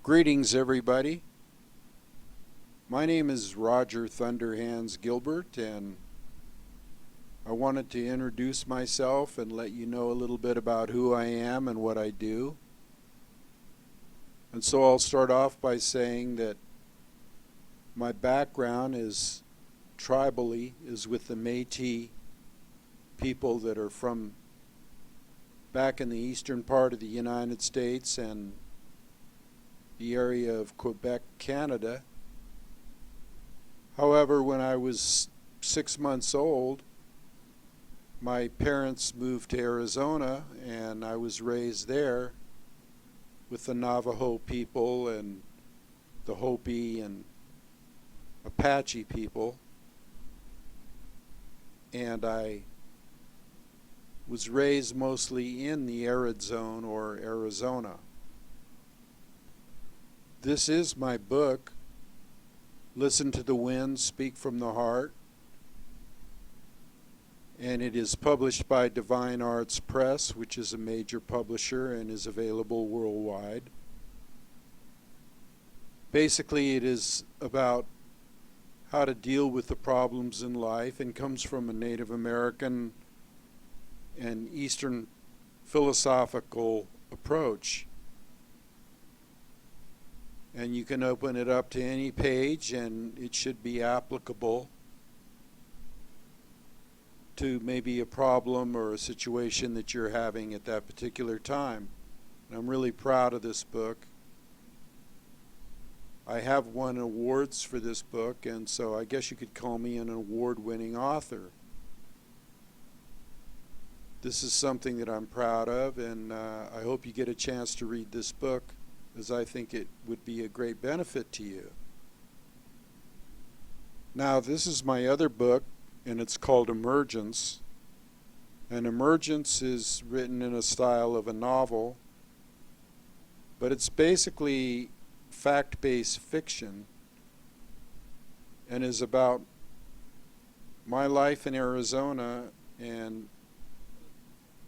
Greetings, everybody. My name is Roger Thunderhands Gilbert, and I wanted to introduce myself and let you know a little bit about who I am and what I do. And so I'll start off by saying that my background is tribally is with the Métis people that are from back in the eastern part of the United States and the area of Quebec, Canada. However, when I was 6 months old, my parents moved to Arizona, and I was raised there with the Navajo people and the Hopi and Apache people. And I was raised mostly in the arid zone, or Arizona. This is my book, Listen to the Wind, Speak from the Heart, and it is published by Divine Arts Press, which is a major publisher and is available worldwide. Basically, it is about how to deal with the problems in life and comes from a Native American and Eastern philosophical approach. And you can open it up to any page, and it should be applicable to maybe a problem or a situation that you're having at that particular time. And I'm really proud of this book. I have won awards for this book, and so I guess you could call me an award-winning author. This is something that I'm proud of, and I hope you get a chance to read this book, as I think it would be a great benefit to you. Now, this is my other book, and it's called Emergence. And Emergence is written in a style of a novel, but it's basically fact-based fiction and is about my life in Arizona and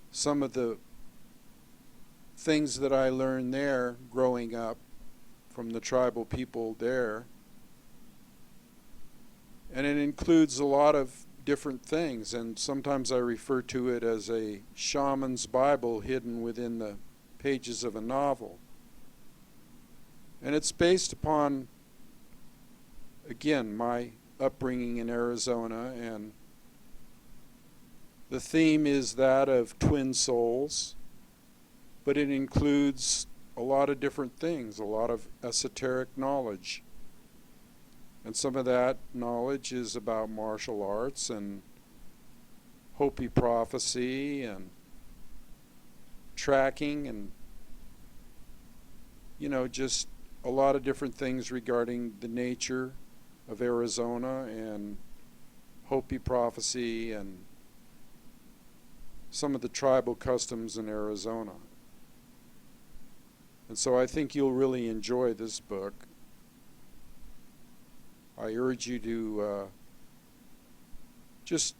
some of the things that I learned there growing up from the tribal people there. And it includes a lot of different things, and sometimes I refer to it as a shaman's Bible hidden within the pages of a novel. And it's based upon, again, my upbringing in Arizona, and the theme is that of twin souls. But it includes a lot of different things, a lot of esoteric knowledge. And some of that knowledge is about martial arts and Hopi prophecy and tracking and, just a lot of different things regarding the nature of Arizona and Hopi prophecy and some of the tribal customs in Arizona. And so I think you'll really enjoy this book. I urge you to just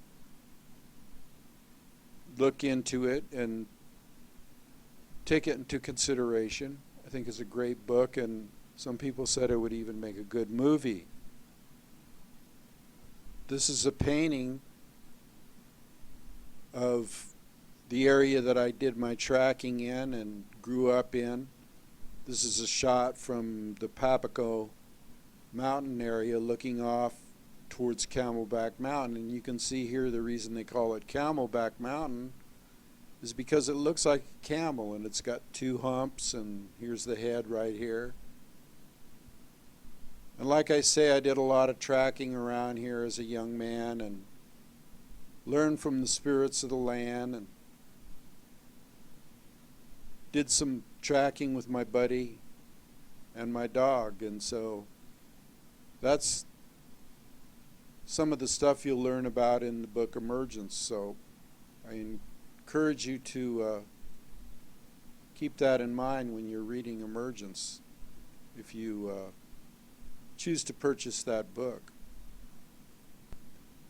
look into it and take it into consideration. I think it's a great book, and some people said it would even make a good movie. This is a painting of the area that I did my tracking in and grew up in. This is a shot from the Papago mountain area looking off towards Camelback Mountain. And you can see here the reason they call it Camelback Mountain is because it looks like a camel, and it's got two humps, and here's the head right here. And like I say, I did a lot of tracking around here as a young man and learned from the spirits of the land and did some tracking with my buddy and my dog. And so that's some of the stuff you'll learn about in the book Emergence. So I encourage you to keep that in mind when you're reading Emergence, if you choose to purchase that book.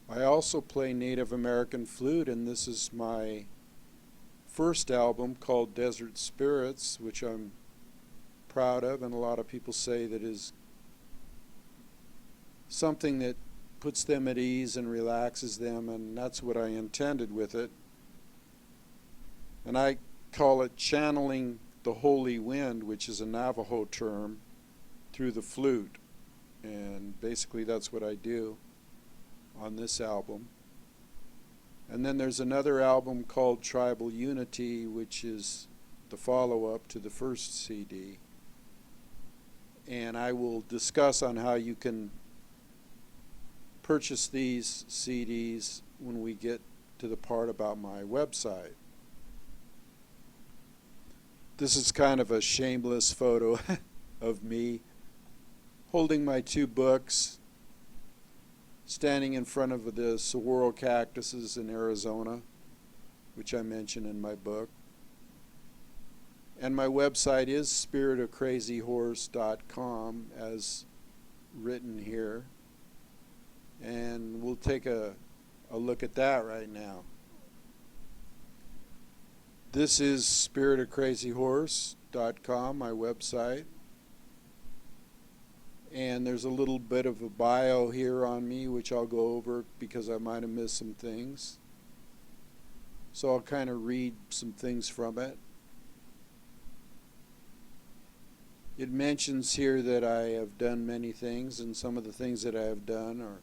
I also play Native American flute, and this is my first album called Desert Spirits, which I'm proud of, and a lot of people say that is something that puts them at ease and relaxes them, and that's what I intended with it. And I call it channeling the holy wind, which is a Navajo term, through the flute. And basically that's what I do on this album. And then there's another album called Tribal Unity, which is the follow-up to the first CD. And I will discuss on how you can purchase these CDs when we get to the part about my website. This is kind of a shameless photo of me holding my two books, standing in front of the saguaro cactuses in Arizona, which I mention in my book. And my website is spiritofcrazyhorse.com, as written here. And we'll take a look at that right now. This is spiritofcrazyhorse.com, my website. And there's a little bit of a bio here on me, which I'll go over because I might have missed some things. So I'll kind of read some things from it. It mentions here that I have done many things, and some of the things that I have done are,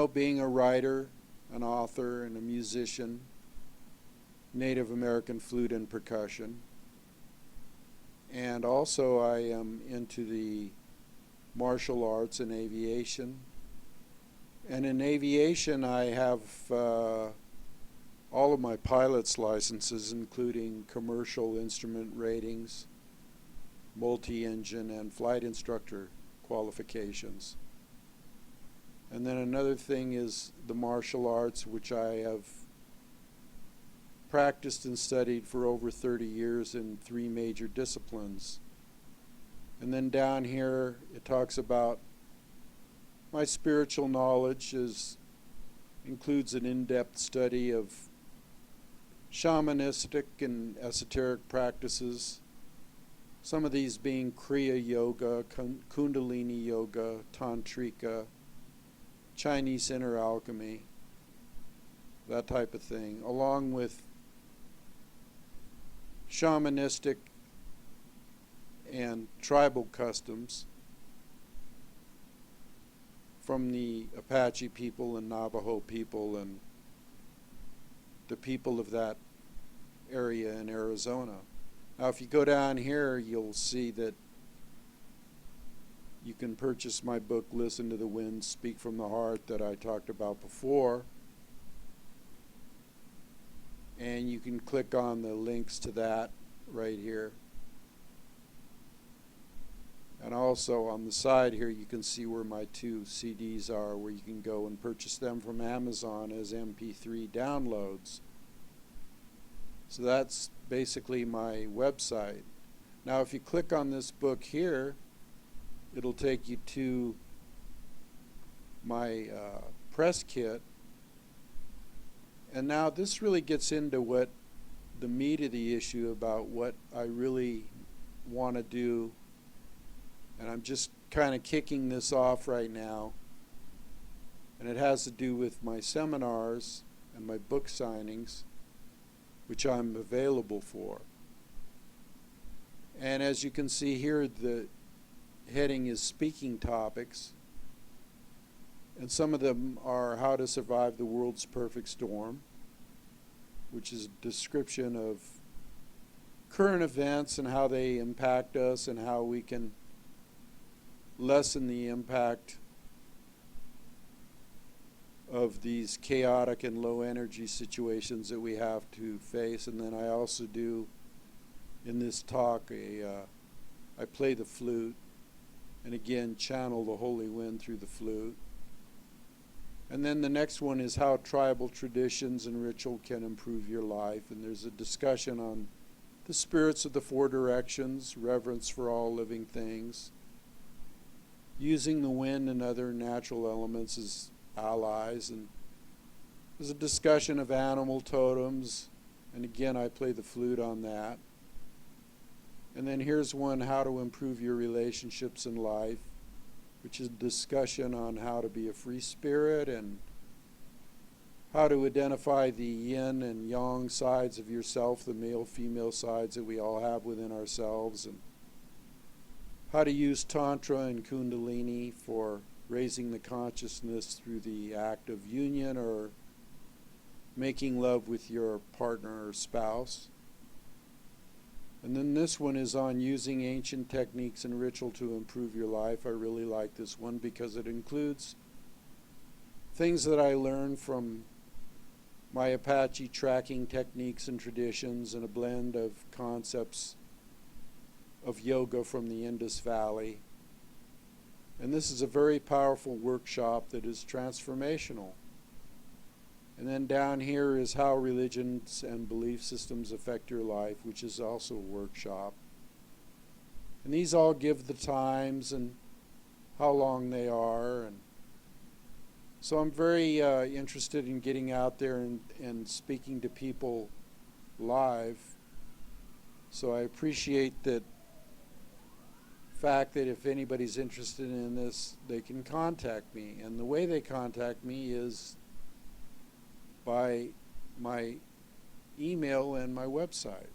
being a writer, an author, and a musician, Native American flute and percussion. And also I am into the martial arts and aviation. And in aviation I have all of my pilot's licenses, including commercial instrument ratings, multi-engine, and flight instructor qualifications. And then another thing is the martial arts, which I have practiced and studied for over 30 years in 3 major disciplines. And then down here it talks about my spiritual knowledge includes an in-depth study of shamanistic and esoteric practices, some of these being Kriya Yoga, Kundalini Yoga, Tantrika, Chinese inner alchemy, that type of thing, along with shamanistic and tribal customs from the Apache people and Navajo people and the people of that area in Arizona. Now if you go down here, you'll see that you can purchase my book, Listen to the Wind, Speak from the Heart, that I talked about before. And you can click on the links to that right here. And also on the side here you can see where my 2 CDs are, where you can go and purchase them from Amazon as MP3 downloads. So that's basically my website. Now if you click on this book here, it'll take you to my press kit. And now this really gets into what the meat of the issue about what I really want to do. And I'm just kind of kicking this off right now. And it has to do with my seminars and my book signings, which I'm available for. And as you can see here, the heading is Speaking Topics. And some of them are How to Survive the World's Perfect Storm, which is a description of current events and how they impact us and how we can lessen the impact of these chaotic and low energy situations that we have to face. And then I also do in this talk I play the flute and again channel the holy wind through the flute. And then the next one is how tribal traditions and ritual can improve your life. And there's a discussion on the spirits of the 4 directions, reverence for all living things, using the wind and other natural elements as allies. And there's a discussion of animal totems. And again, I play the flute on that. And then here's one, how to improve your relationships in life, which is a discussion on how to be a free spirit and how to identify the yin and yang sides of yourself, the male-female sides that we all have within ourselves, and how to use Tantra and Kundalini for raising the consciousness through the act of union or making love with your partner or spouse. And then this one is on using ancient techniques and ritual to improve your life. I really like this one because it includes things that I learned from my Apache tracking techniques and traditions, and a blend of concepts of yoga from the Indus Valley. And this is a very powerful workshop that is transformational. And then down here is how religions and belief systems affect your life, which is also a workshop. And these all give the times and how long they are. And so I'm very interested in getting out there and speaking to people live. So I appreciate that fact that if anybody's interested in this, they can contact me. And the way they contact me is by my email and my website.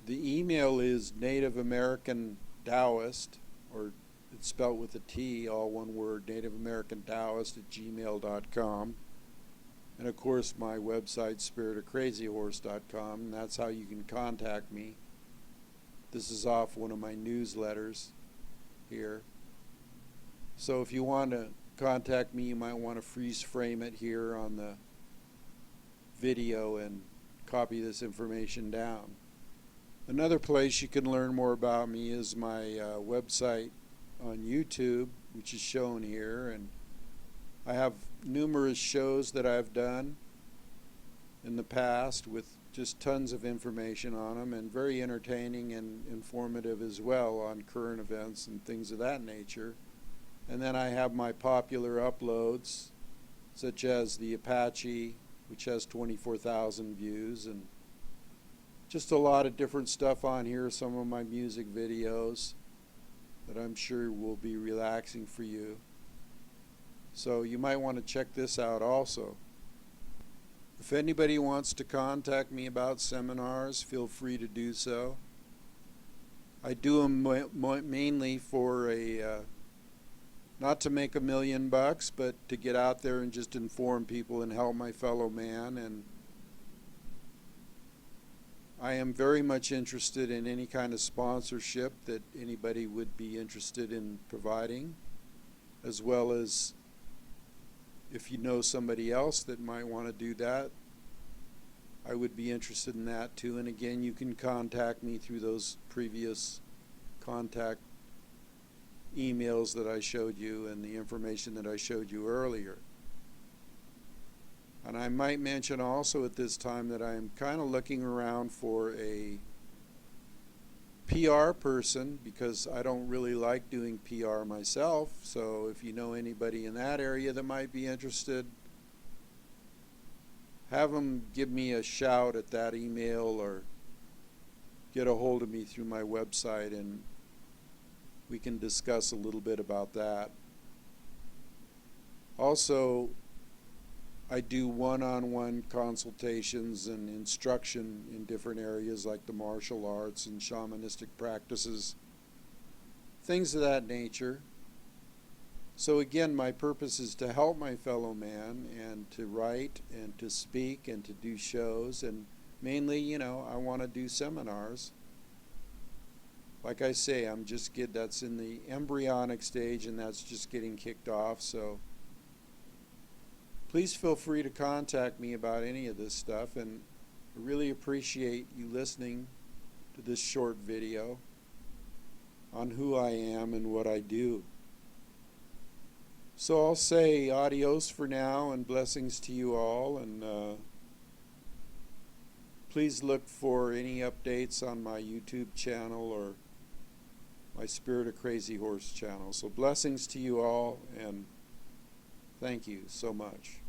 The email is Native American Taoist, or it's spelled with a T, all one word, Native American Taoist @gmail.com. And of course my website, spiritofcrazyhorse.com, and that's how you can contact me. This is off one of my newsletters here. So if you want to contact me, you might want to freeze frame it here on the video and copy this information down. Another place you can learn more about me is my website on YouTube, which is shown here, and I have numerous shows that I've done in the past with just tons of information on them, and very entertaining and informative as well on current events and things of that nature. And then I have my popular uploads, such as the Apache, which has 24,000 views, and just a lot of different stuff on here, some of my music videos that I'm sure will be relaxing for you. So you might want to check this out also. If anybody wants to contact me about seminars, feel free to do so. I do them mainly for not to make $1 million, but to get out there and just inform people and help my fellow man. And I am very much interested in any kind of sponsorship that anybody would be interested in providing, as well as if you know somebody else that might want to do that, I would be interested in that too. And again, you can contact me through those previous contact emails that I showed you and the information that I showed you earlier. And I might mention also at this time that I'm kind of looking around for a PR person, because I don't really like doing PR myself. So if you know anybody in that area that might be interested, have them give me a shout at that email or get a hold of me through my website, and we can discuss a little bit about that. Also, I do one-on-one consultations and instruction in different areas like the martial arts and shamanistic practices, things of that nature. So again, my purpose is to help my fellow man and to write and to speak and to do shows, and mainly, I want to do seminars. Like I say, that's in the embryonic stage, and that's just getting kicked off. So please feel free to contact me about any of this stuff, and I really appreciate you listening to this short video on who I am and what I do. So I'll say adios for now and blessings to you all, and please look for any updates on my YouTube channel or my Spirit of Crazy Horse channel. So blessings to you all, and thank you so much.